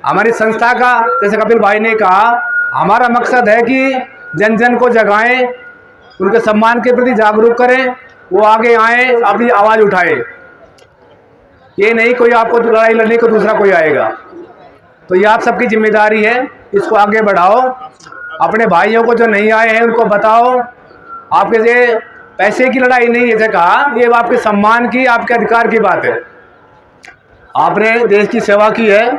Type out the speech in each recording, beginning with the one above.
हमारी संस्था का, जैसे कपिल भाई ने कहा, हमारा मकसद है कि जन जन को जगाएं, उनके सम्मान के प्रति जागरूक करें, वो आगे आए, अपनी आवाज़ उठाए। ये नहीं कोई आपको लड़ाई लड़ने को दूसरा कोई आएगा। तो ये आप सबकी जिम्मेदारी है, इसको आगे बढ़ाओ। अपने भाइयों को जो नहीं आए हैं उनको बताओ। आपके ये पैसे की लड़ाई नहीं, जैसे कहा, ये आपके सम्मान की, आपके अधिकार की बात है। आपने देश की सेवा की है,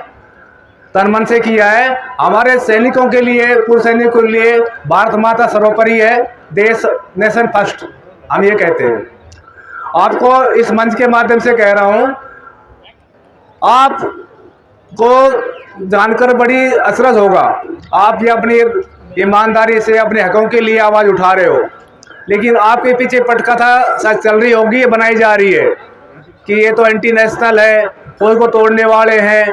तन मन से किया है। हमारे सैनिकों के लिए, पूर्व सैनिकों के लिए भारत माता सर्वोपरि है, देश नेशन फर्स्ट, हम ये कहते हैं। आपको इस मंच के माध्यम से कह रहा हूँ, आपको जानकर बड़ी असरत होगा। आप ये अपनी ईमानदारी से अपने हकों के लिए आवाज़ उठा रहे हो, लेकिन आपके पीछे पटकथा सच चल रही होगी, ये बनाई जा रही है कि ये तो एंटी नेशनल है, फौज को तोड़ने वाले हैं।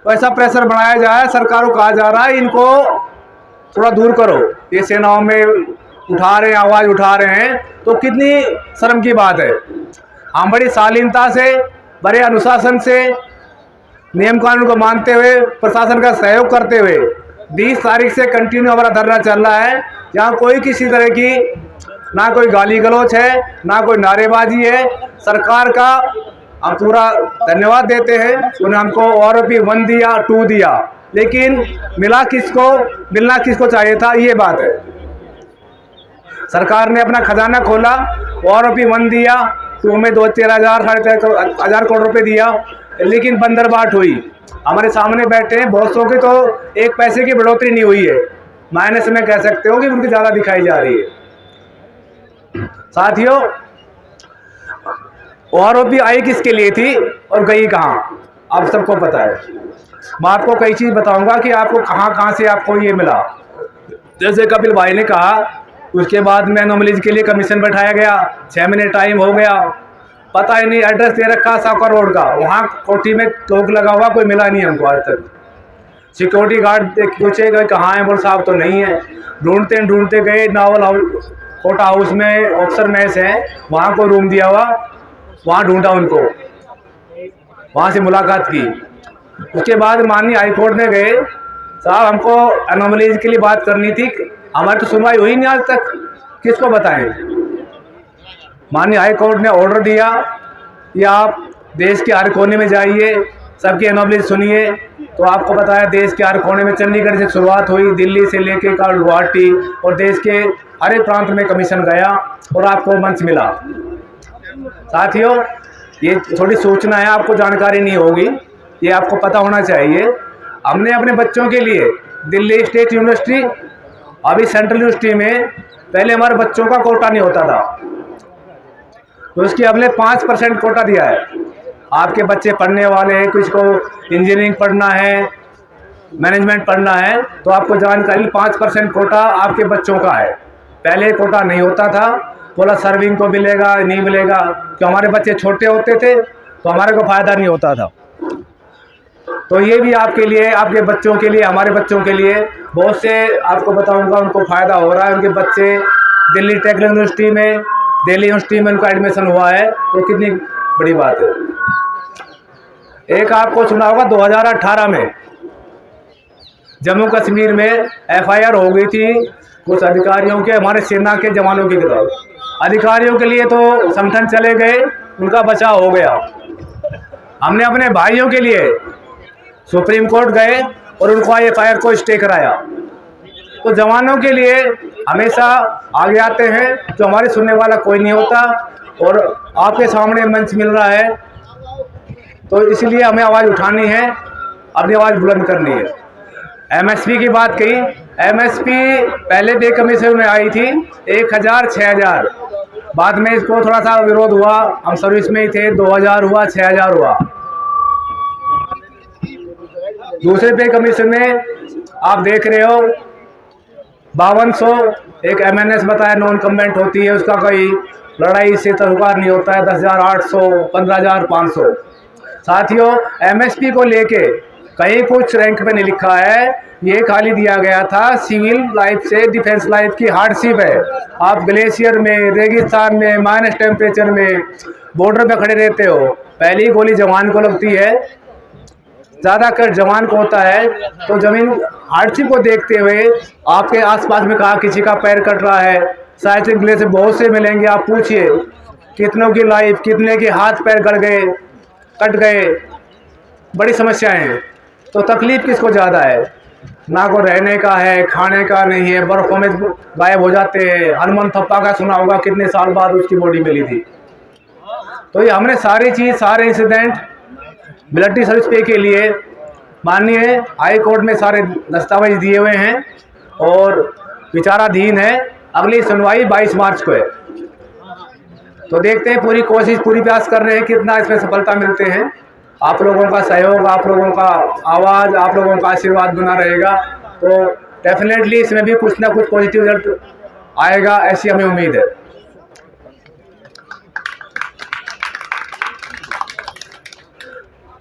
वैसा प्रेशर बनाया जा रहा है, सरकारों को कहा जा रहा है इनको थोड़ा दूर करो। ये सेनाओं में उठा रहे हैं, आवाज़ उठा रहे हैं, तो कितनी शर्म की बात है। हम बड़ी शालीनता से, बड़े अनुशासन से, नियम कानून को मानते हुए, प्रशासन का सहयोग करते हुए 20 तारीख से कंटिन्यू हमारा धरना चल रहा है। यहाँ कोई किसी तरह की ना कोई गाली गलौच है, ना कोई नारेबाजी है। सरकार का हम पूरा धन्यवाद देते हैं, उन्होंने हमको OROP 1 दिया, 2 दिया, लेकिन मिला किसको, मिलना किसको चाहिए था, ये बात है। सरकार ने अपना खजाना खोला, OROP 1 दिया, 2 में 13,000 साढ़े 13,000 करोड़ रुपए दिया, लेकिन बंदरबाट हुई। हमारे सामने बैठे हैं, बहुत सौ की तो एक पैसे की बढ़ोतरी नहीं हुई है, माइनस में कह सकते हो कि उनकी ज़्यादा दिखाई जा रही है। साथियों, OROP आई किसके लिए थी और गई कहाँ, आप सबको पता है। मैं आपको कई चीज़ बताऊंगा कि आपको कहाँ कहाँ से आपको ये मिला। जैसे कपिल भाई ने कहा, उसके बाद में एनोमलीज के लिए कमीशन बैठाया गया, 6 महीने टाइम हो गया, पता ही नहीं, एड्रेस दे रखा साका रोड का, वहाँ कोठी में लोग लगा हुआ, कोई मिला नहीं हमको आज तक। सिक्योरिटी गार्ड पूछे गए कहाँ है, बोल साहब तो नहीं है। ढूंढते ढूंढते गए, नावल हाउस, कोटा हाउस में ऑफिसर मैस है, वहाँ को रूम दिया हुआ, वहाँ ढूंढा उनको, वहाँ से मुलाकात की। उसके बाद माननीय हाईकोर्ट में गए, साहब हमको एनोमलीज के लिए बात करनी थी, हमारी तो सुनवाई हुई नहीं आज तक, किसको बताएं। माननीय हाईकोर्ट ने ऑर्डर दिया कि आप देश के हर कोने में जाइए, सबकी एनोमलीज सुनिए। तो आपको बताया, देश के हर कोने में, चंडीगढ़ से शुरुआत हुई, दिल्ली से लेके गुवाहाटी और देश के हर एक प्रांत में कमीशन गया और आपको मंच मिला। साथियों, ये थोड़ी सूचना है, आपको जानकारी नहीं होगी, ये आपको पता होना चाहिए। हमने अपने बच्चों के लिए दिल्ली स्टेट यूनिवर्सिटी, अभी सेंट्रल यूनिवर्सिटी में, पहले हमारे बच्चों का कोटा नहीं होता था, तो उसकी हमने 5% कोटा दिया है। आपके बच्चे पढ़ने वाले हैं, कुछ को इंजीनियरिंग पढ़ना है, मैनेजमेंट पढ़ना है, तो आपको जानकारी 5% कोटा आपके बच्चों का है। पहले कोटा नहीं होता था, बोला सर्विंग को मिलेगा, नहीं मिलेगा, क्योंकि हमारे बच्चे छोटे होते थे तो हमारे को फ़ायदा नहीं होता था। तो ये भी आपके लिए, आपके बच्चों के लिए, हमारे बच्चों के लिए, बहुत से आपको बताऊंगा उनको फ़ायदा हो रहा है। उनके बच्चे दिल्ली टेक्निकल यूनिवर्सिटी में, दिल्ली यूनिवर्सिटी में उनका एडमिशन हुआ है, तो कितनी बड़ी बात है। एक आपको सुना होगा, 2018 में जम्मू कश्मीर में FIR हो गई थी कुछ अधिकारियों के, हमारे सेना के जवानों के खिलाफ। अधिकारियों के लिए तो संगठन चले गए, उनका बचाव हो गया। हमने अपने भाइयों के लिए सुप्रीम कोर्ट गए और उनको FIR को स्टे कराया। तो जवानों के लिए हमेशा आगे आते हैं, तो हमारे सुनने वाला कोई नहीं होता, और आपके सामने मंच मिल रहा है, तो इसलिए हमें आवाज़ उठानी है, अपनी आवाज़ बुलंद करनी है। MSP की बात कही, MSP पहले पे कमीशन में आई थी 1,000, 6,000, बाद में इसको थोड़ा सा विरोध हुआ, हम सर्विस में ही थे, 2,000 हुआ, 6,000 हुआ। दूसरे पे कमीशन में आप देख रहे हो 5200, एक MNS बताया नॉन कमेंट होती है, उसका कोई लड़ाई से तलवार नहीं होता है, 10,800, 15,500। साथियों, MSP को लेके कहीं कुछ रैंक पे नहीं लिखा है, ये खाली दिया गया था सिविल लाइफ से डिफेंस लाइफ की हार्डशिप है। आप ग्लेशियर में, रेगिस्तान में, माइनस टेम्परेचर में, बॉर्डर पे खड़े रहते हो, पहली गोली जवान को लगती है ज़्यादातर जवान को होता है। तो ज़मीन हादसे को देखते हुए आपके आसपास में कहा किसी का पैर कट रहा है, साइकिल गिले से बहुत से मिलेंगे, आप पूछिए कितनों की लाइफ, कितने के हाथ पैर गड़ गए, कट गए, बड़ी समस्याएं हैं। तो तकलीफ किसको ज़्यादा है? ना को रहने का है, खाने का नहीं है, बर्फ़ों में गायब हो जाते हैं। हनुमान थप्पा का सुना होगा, कितने साल बाद उसकी बॉडी मिली थी। तो ये हमने सारी चीज़, सारे इंसिडेंट मिलिट्री सर्विस पे के लिए माननीय हाई कोर्ट में सारे दस्तावेज दिए हुए हैं और विचाराधीन है। अगली सुनवाई 22 मार्च को है। तो देखते हैं, पूरी कोशिश, पूरी प्रयास कर रहे हैं, कितना इसमें सफलता मिलते हैं। आप लोगों का सहयोग, आप लोगों का आवाज़, आप लोगों का आशीर्वाद बना रहेगा तो डेफिनेटली इसमें भी कुछ ना कुछ पॉजिटिव रिजल्ट आएगा, ऐसी हमें उम्मीद है।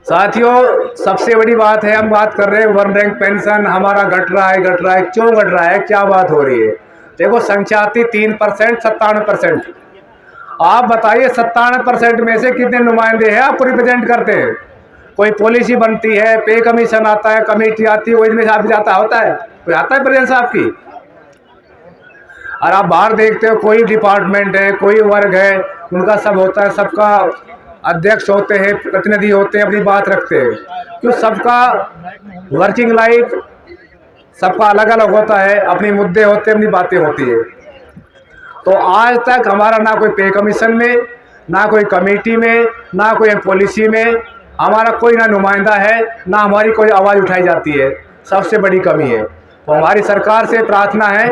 साथियों, सबसे बड़ी बात है, हम बात कर रहे हैं वन रैंक पेंशन हमारा घट रहा है, घट रहा है, क्यों घट रहा है, क्या बात हो रही है? देखो, संख्या आती 3%, 97%। आप बताइए 97% में से कितने नुमाइंदे हैं आपको रिप्रेजेंट करते हैं? कोई पॉलिसी बनती है, पे कमीशन आता है, कमेटी आती है, वो इसमें आप जाता होता है, कोई आता है प्रेजेंस आपकी? और आप बाहर देखते हो, कोई डिपार्टमेंट है, कोई वर्ग है, उनका सब होता है, सबका अध्यक्ष होते हैं, प्रतिनिधि होते हैं, अपनी बात रखते हैं। क्यों? सबका वर्किंग लाइफ सबका अलग अलग होता है, अपने मुद्दे होते हैं, अपनी बातें होती है। तो आज तक हमारा ना कोई पे कमीशन में, ना कोई कमेटी में, ना कोई पॉलिसी में हमारा कोई ना नुमाइंदा है, ना हमारी कोई आवाज़ उठाई जाती है। सबसे बड़ी कमी है। तो हमारी सरकार से प्रार्थना है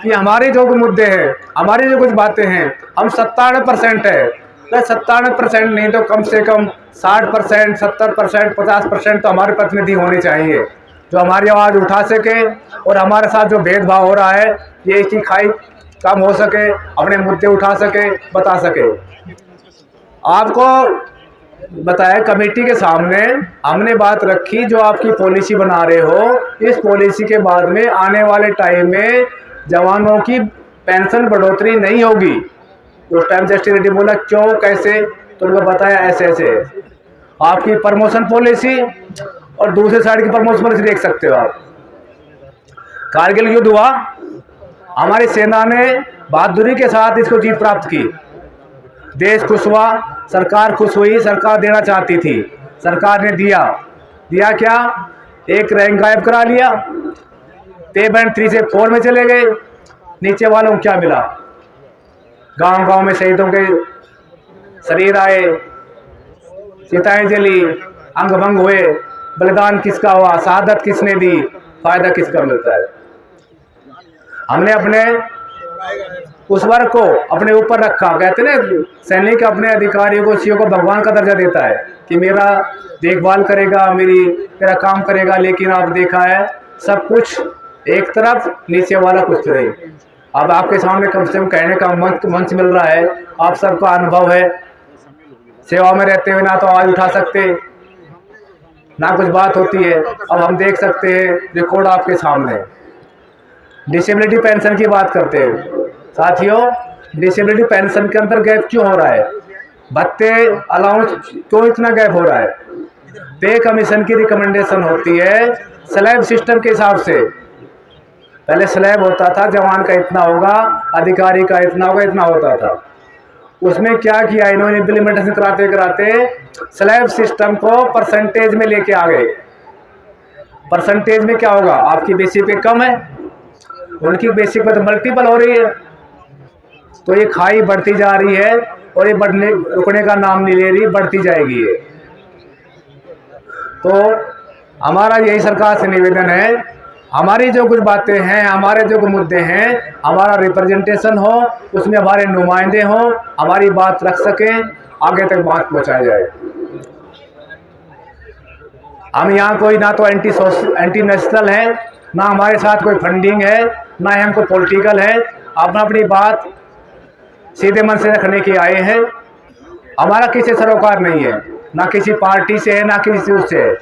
कि हमारे जो मुद्दे हैं, हमारी जो कुछ बातें हैं, हम 97% है, 97% नहीं तो कम से कम 60%, 70%, 50% तो हमारे प्रतिनिधि होने चाहिए, जो हमारी आवाज़ उठा सके और हमारे साथ जो भेदभाव हो रहा है ये इसकी खाई कम हो सके, अपने मुद्दे उठा सके, बता सके। आपको बताया, कमेटी के सामने हमने बात रखी, जो आपकी पॉलिसी बना रहे हो, इस पॉलिसी के बाद में आने वाले टाइम में जवानों की पेंशन बढ़ोतरी नहीं होगी। उस टाइम जस्टिस बोला क्यों, कैसे? तो उनको बताया ऐसे ऐसे आपकी प्रमोशन पॉलिसी और दूसरे साइड की प्रमोशन पॉलिसी देख सकते हो आप। कारगिल युद्ध हुआ, हमारी सेना ने बहादुरी के साथ इसको जीत प्राप्त की, देश खुश हुआ, सरकार खुश हुई। सरकार देना चाहती थी, सरकार ने दिया क्या? एक रैंक गायब करा लिया, पे बैंड 3 से 4 में चले गए। नीचे वालों को क्या मिला? गांव गांव में शहीदों के शरीर आए, चिताएं जली, अंग भंग हुए, बलिदान किसका हुआ, शहादत किसने दी, फायदा किसका मिलता है? हमने अपने उस वर्ग को अपने ऊपर रखा। कहते ना, सैनिक अपने अधिकारियों को, सीओ को भगवान का दर्जा देता है कि मेरा देखभाल करेगा, मेरा काम करेगा। लेकिन आप देखा है, सब कुछ एक तरफ, नीचे वाला कुछ रहे। अब आपके सामने कम से कम कहने का मंच मिल रहा है, आप सबका अनुभव है, सेवा में रहते हुए ना तो आवाज़ उठा सकते, ना कुछ बात होती है। अब हम देख सकते हैं, रिकॉर्ड आपके सामने। डिसेबिलिटी पेंशन की बात करते हैं साथियों, डिसेबिलिटी पेंशन के अंदर गैप क्यों हो रहा है? भत्ते, अलाउंस क्यों इतना गैप हो रहा है? पे कमीशन की रिकमेंडेशन होती है स्लैब सिस्टम के हिसाब से। पहले स्लैब होता था, जवान का इतना होगा, अधिकारी का इतना होगा, इतना होता था। उसमें क्या किया इन्होंने, इम्प्लीमेंटेशन कराते कराते स्लैब सिस्टम को परसेंटेज में लेके आ गए। परसेंटेज में क्या होगा? आपकी बेसिक पे कम है, उनकी बेसिक पे तो मल्टीपल हो रही है। तो ये खाई बढ़ती जा रही है और ये बढ़ने रुकने का नाम नहीं ले रही, बढ़ती जाएगी ये। तो हमारा यही सरकार से निवेदन है, हमारी जो कुछ बातें हैं, हमारे जो कुछ मुद्दे हैं, हमारा रिप्रेजेंटेशन हो, उसमें हमारे नुमाइंदे हों, हमारी बात रख सकें, आगे तक बात पहुंचाई जाए। हम यहाँ कोई ना तो एंटी नेशनल है, ना हमारे साथ कोई फंडिंग है, ना ही हमको पॉलिटिकल है। अपनी बात सीधे मन से रखने के आए हैं। हमारा किसी सरोकार नहीं है, ना किसी पार्टी से है, ना किसी उससे है।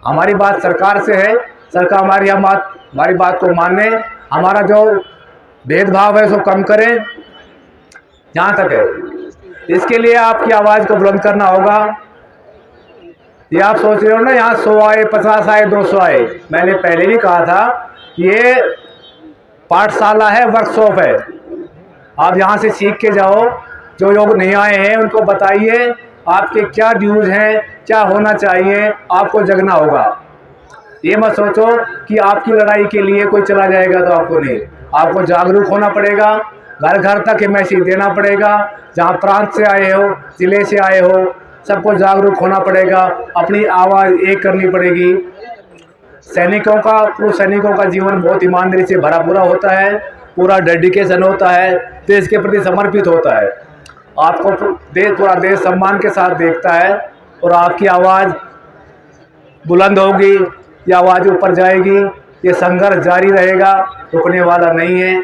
हमारी बात सरकार से है, सरकार हमारी बात को माने, हमारा जो भेदभाव है उसको कम करें, जहाँ तक है। इसके लिए आपकी आवाज़ को बुलंद करना होगा। ये आप सोच रहे हो ना, यहाँ 100 आए, 50 आए, 200 आए। मैंने पहले भी कहा था ये पाठशाला है, वर्कशॉप है। आप यहाँ से सीख के जाओ। जो लोग नहीं आए हैं उनको बताइए आपके क्या ड्यूज हैं, क्या होना चाहिए, आपको जगना होगा। ये मत सोचो कि आपकी लड़ाई के लिए कोई चला जाएगा तो आपको नहीं, आपको जागरूक होना पड़ेगा। घर घर तक ये मैसेज देना पड़ेगा। जहाँ प्रांत से आए हो, जिले से आए हो, सबको जागरूक होना पड़ेगा। अपनी आवाज़ एक करनी पड़ेगी। सैनिकों का, पूर्व सैनिकों का जीवन बहुत ईमानदारी से भरा पूरा होता है, पूरा डेडिकेशन होता है, देश के प्रति समर्पित होता है। आपको पूरा देश सम्मान के साथ देखता है और आपकी आवाज़ बुलंद होगी, ये आवाज़ ऊपर जाएगी। ये संघर्ष जारी रहेगा, रुकने वाला नहीं है।